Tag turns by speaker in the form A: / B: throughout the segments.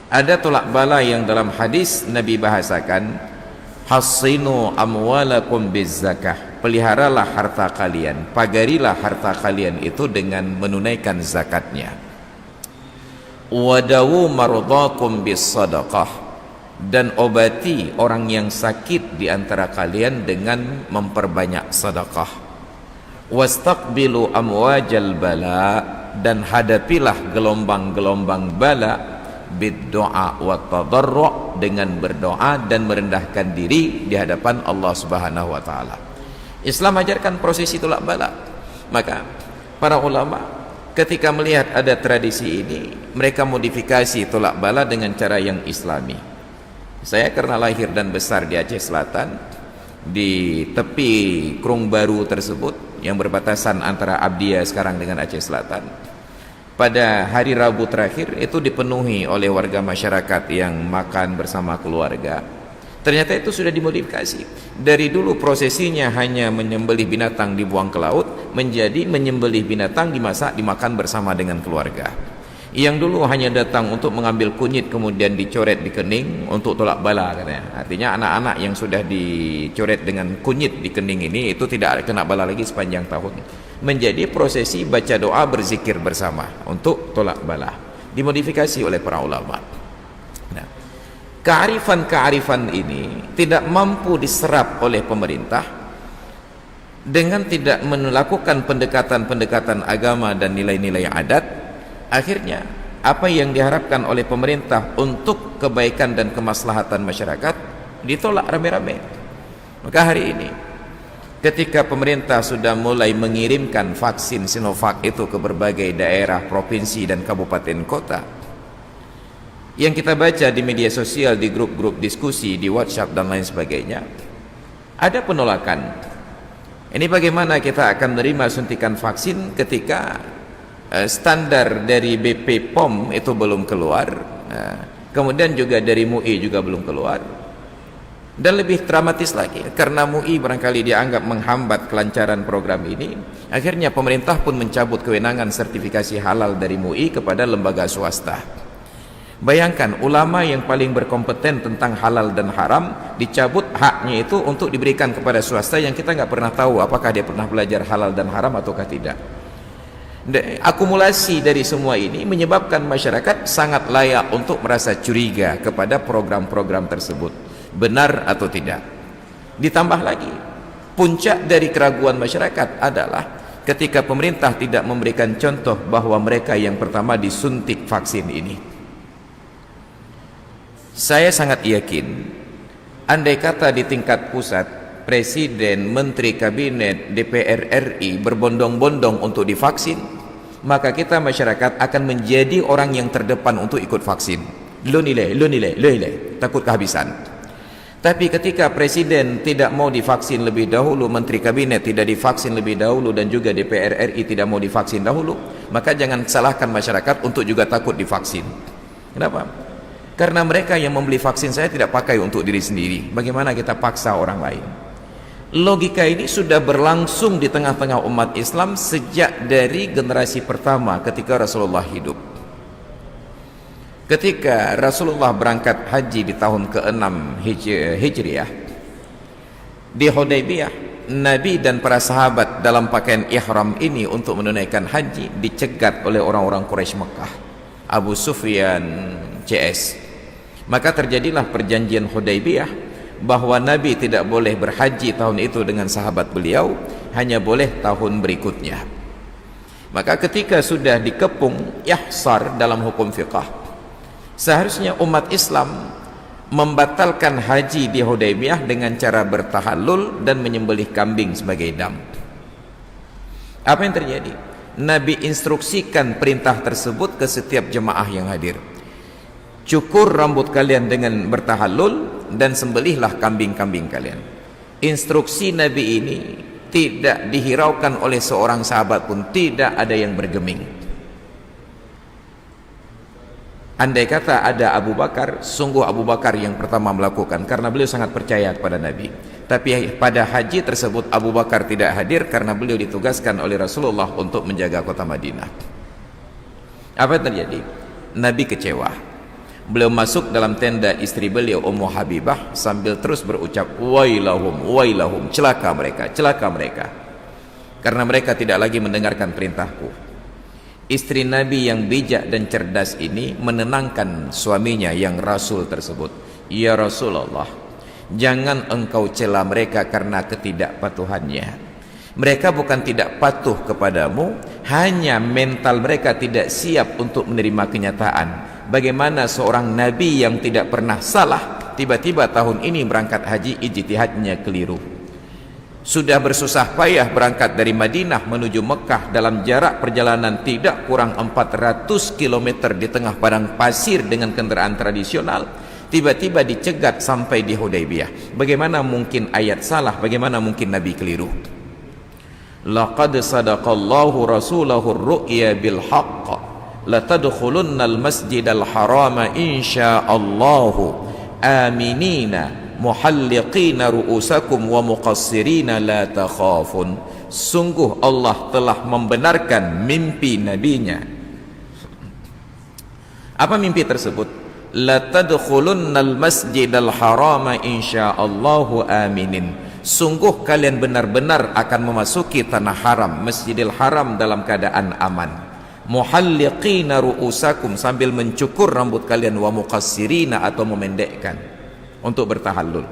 A: Ada tolak bala yang dalam hadis Nabi bahasakan, hassinu amwalakum bizzakah, peliharalah harta kalian, pagarilah harta kalian itu dengan menunaikan zakatnya. Wadawu mardakum bis sadaqah, dan obati orang yang sakit di antara kalian dengan memperbanyak sedekah. Wastaqbilu amwajal bala, dan hadapilah gelombang-gelombang bala bid-doa wa tadarru', dengan berdoa dan merendahkan diri di hadapan Allah Subhanahu wa taala. Islam ajarkan prosesi tolak bala. Maka para ulama ketika melihat ada tradisi ini, mereka modifikasi tolak bala dengan cara yang islami. Saya karena lahir dan besar di Aceh Selatan, di tepi Krung Baru tersebut yang berbatasan antara Abdia sekarang dengan Aceh Selatan, pada hari Rabu terakhir itu dipenuhi oleh warga masyarakat yang makan bersama keluarga. Ternyata itu sudah dimodifikasi. Dari dulu prosesinya hanya menyembelih binatang dibuang ke laut, menjadi menyembelih binatang dimasak dimakan bersama dengan keluarga. Yang dulu hanya datang untuk mengambil kunyit kemudian dicoret di kening untuk tolak bala katanya. Artinya anak-anak yang sudah dicoret dengan kunyit di kening ini itu tidak kena bala lagi sepanjang tahun. Menjadi prosesi baca doa berzikir bersama untuk tolak bala. Dimodifikasi oleh para ulama. Nah, kearifan-kearifan ini tidak mampu diserap oleh pemerintah dengan tidak melakukan pendekatan-pendekatan agama dan nilai-nilai adat. Akhirnya apa yang diharapkan oleh pemerintah untuk kebaikan dan kemaslahatan masyarakat ditolak rame-rame. Maka hari ini ketika pemerintah sudah mulai mengirimkan vaksin Sinovac itu ke berbagai daerah, provinsi dan kabupaten kota, yang kita baca di media sosial, di grup-grup diskusi, di WhatsApp dan lain sebagainya, ada penolakan. Ini bagaimana kita akan menerima suntikan vaksin ketika standar dari BP POM itu belum keluar, kemudian juga dari MUI juga belum keluar, dan lebih dramatis lagi karena MUI barangkali dianggap menghambat kelancaran program ini, akhirnya pemerintah pun mencabut kewenangan sertifikasi halal dari MUI kepada lembaga swasta. Bayangkan, ulama yang paling berkompeten tentang halal dan haram dicabut haknya itu untuk diberikan kepada swasta yang kita nggak pernah tahu apakah dia pernah belajar halal dan haram ataukah tidak. Akumulasi dari semua ini menyebabkan masyarakat sangat layak untuk merasa curiga kepada program-program tersebut, benar atau tidak. Ditambah lagi, puncak dari keraguan masyarakat adalah ketika pemerintah tidak memberikan contoh bahwa mereka yang pertama disuntik vaksin ini. Saya sangat yakin, andai kata di tingkat pusat Presiden, Menteri Kabinet, DPR RI berbondong-bondong untuk divaksin, maka kita masyarakat akan menjadi orang yang terdepan untuk ikut vaksin. Lo nilai, takut kehabisan. Tapi ketika Presiden tidak mau divaksin lebih dahulu, Menteri Kabinet tidak divaksin lebih dahulu, dan juga DPR RI tidak mau divaksin dahulu, maka jangan salahkan masyarakat untuk juga takut divaksin. Kenapa? Karena mereka yang membeli vaksin saya tidak pakai untuk diri sendiri. Bagaimana kita paksa orang lain? Logika ini sudah berlangsung di tengah-tengah umat Islam sejak dari generasi pertama ketika Rasulullah hidup. Ketika Rasulullah berangkat haji di tahun ke-6 Hijriah, di Hudaybiyah, Nabi dan para sahabat dalam pakaian ihram ini untuk menunaikan haji dicegat oleh orang-orang Quraisy Mekah, Abu Sufyan CS. Maka terjadilah perjanjian Hudaybiyah bahwa Nabi tidak boleh berhaji tahun itu dengan sahabat beliau, hanya boleh tahun berikutnya. Maka ketika sudah dikepung ihsar dalam hukum fiqah, seharusnya umat Islam membatalkan haji di Hudaybiyah dengan cara bertahallul dan menyembelih kambing sebagai dam. Apa yang terjadi? Nabi instruksikan perintah tersebut ke setiap jemaah yang hadir. Cukur rambut kalian dengan bertahallul dan sembelihlah kambing-kambing kalian. Instruksi Nabi ini tidak dihiraukan oleh seorang sahabat pun, tidak ada yang bergeming. Andai kata ada Abu Bakar, sungguh Abu Bakar yang pertama melakukan, karena beliau sangat percaya kepada Nabi. Tapi pada haji tersebut Abu Bakar tidak hadir karena beliau ditugaskan oleh Rasulullah untuk menjaga kota Madinah. Apa yang terjadi? Nabi kecewa. Beliau masuk dalam tenda istri beliau Ummu Habibah sambil terus berucap, wailahum, wailahum, celaka mereka, celaka mereka, karena mereka tidak lagi mendengarkan perintahku. Istri Nabi yang bijak dan cerdas ini menenangkan suaminya yang Rasul tersebut. Ya Rasulullah, jangan engkau cela mereka karena ketidakpatuhannya. Mereka bukan tidak patuh kepadamu, hanya mental mereka tidak siap untuk menerima kenyataan. Bagaimana seorang Nabi yang tidak pernah salah, tiba-tiba tahun ini berangkat haji, ijtihadnya keliru. Sudah bersusah payah berangkat dari Madinah menuju Mekah dalam jarak perjalanan tidak kurang 400 km di tengah padang pasir dengan kendaraan tradisional, tiba-tiba dicegat sampai di Hudaybiyah. Bagaimana mungkin ayat salah, bagaimana mungkin Nabi keliru? Laqad sadaqallahu rasulahu ar-ru'ya bil haqq latadkhulunnal masjidal harama insyaallahu aminina muhalliqina ru'usakum wa muqassirina la takhafun. Sungguh Allah telah membenarkan mimpi nabinya. Apa mimpi tersebut? La tadkhulunnal masjidal harama insyaallahu aminin. Sungguh kalian benar-benar akan memasuki tanah haram, Masjidil Haram, dalam keadaan aman. Muhalliqina ru'usakum, sambil mencukur rambut kalian, wa muqassirina, atau memendekkan untuk bertahallul.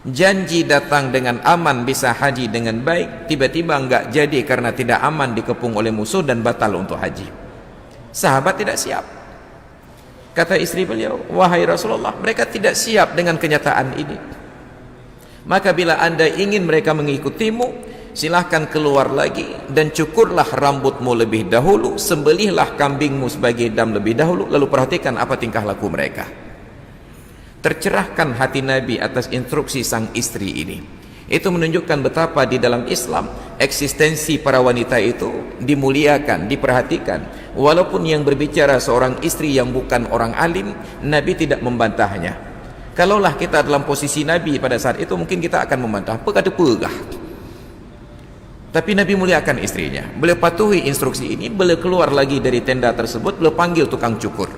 A: Janji datang dengan aman, bisa haji dengan baik, tiba-tiba enggak jadi karena tidak aman, dikepung oleh musuh dan batal untuk haji. Sahabat tidak siap. Kata istri beliau, wahai Rasulullah, mereka tidak siap dengan kenyataan ini. Maka bila anda ingin mereka mengikutimu, silahkan keluar lagi dan cukurlah rambutmu lebih dahulu, sembelihlah kambingmu sebagai dam lebih dahulu, lalu perhatikan apa tingkah laku mereka. Tercerahkan hati Nabi atas instruksi sang istri ini. Itu menunjukkan betapa di dalam Islam eksistensi para wanita itu dimuliakan, diperhatikan. Walaupun yang berbicara seorang istri yang bukan orang alim, Nabi tidak membantahnya. Kalaulah kita dalam posisi Nabi pada saat itu, mungkin kita akan membantah, pegah. Tapi Nabi muliakan istrinya. Beliau patuhi instruksi ini, beliau keluar lagi dari tenda tersebut, beliau panggil tukang cukur.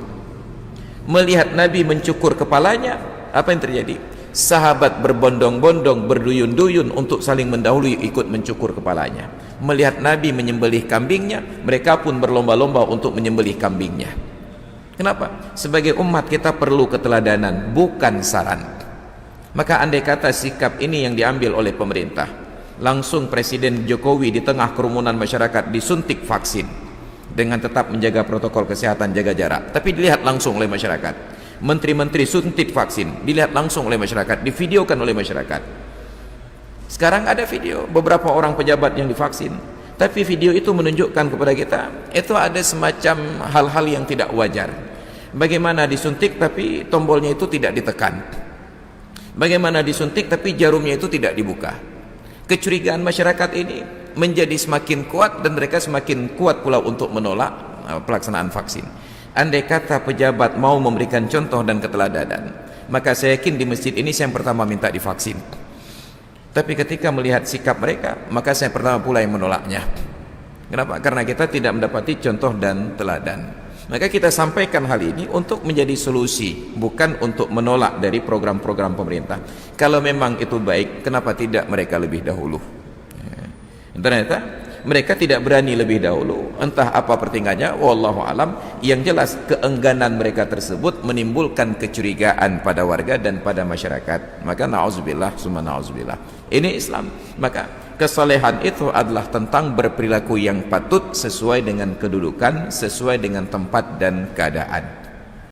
A: Melihat Nabi mencukur kepalanya, apa yang terjadi? Sahabat berbondong-bondong, berduyun-duyun untuk saling mendahului, ikut mencukur kepalanya. Melihat Nabi menyembelih kambingnya, mereka pun berlomba-lomba untuk menyembelih kambingnya. Kenapa? Sebagai umat kita perlu keteladanan, bukan saran. Maka andai kata sikap ini yang diambil oleh pemerintah, langsung Presiden Jokowi di tengah kerumunan masyarakat disuntik vaksin dengan tetap menjaga protokol kesehatan, jaga jarak, tapi dilihat langsung oleh masyarakat. Menteri-menteri suntik vaksin, dilihat langsung oleh masyarakat, divideokan oleh masyarakat. Sekarang ada video beberapa orang pejabat yang divaksin, tapi video itu menunjukkan kepada kita itu ada semacam hal-hal yang tidak wajar. Bagaimana disuntik tapi tombolnya itu tidak ditekan, bagaimana disuntik tapi jarumnya itu tidak dibuka. Kecurigaan masyarakat ini menjadi semakin kuat dan mereka semakin kuat pula untuk menolak pelaksanaan vaksin. Andai kata pejabat mau memberikan contoh dan keteladanan, maka saya yakin di masjid ini saya yang pertama minta divaksin. Tapi ketika melihat sikap mereka, maka saya pertama pula yang menolaknya. Kenapa? Karena kita tidak mendapati contoh dan teladan. Maka kita sampaikan hal ini untuk menjadi solusi, bukan untuk menolak dari program-program pemerintah. Kalau memang itu baik, kenapa tidak mereka lebih dahulu? Ternyata mereka tidak berani lebih dahulu, entah apa pertingkahnya, wallahu alam. Yang jelas keengganan mereka tersebut menimbulkan kecurigaan pada warga dan pada masyarakat. Maka na'udzubillah summa na'udzubillah. Ini Islam. Maka kesalehan itu adalah tentang berperilaku yang patut sesuai dengan kedudukan, sesuai dengan tempat dan keadaan.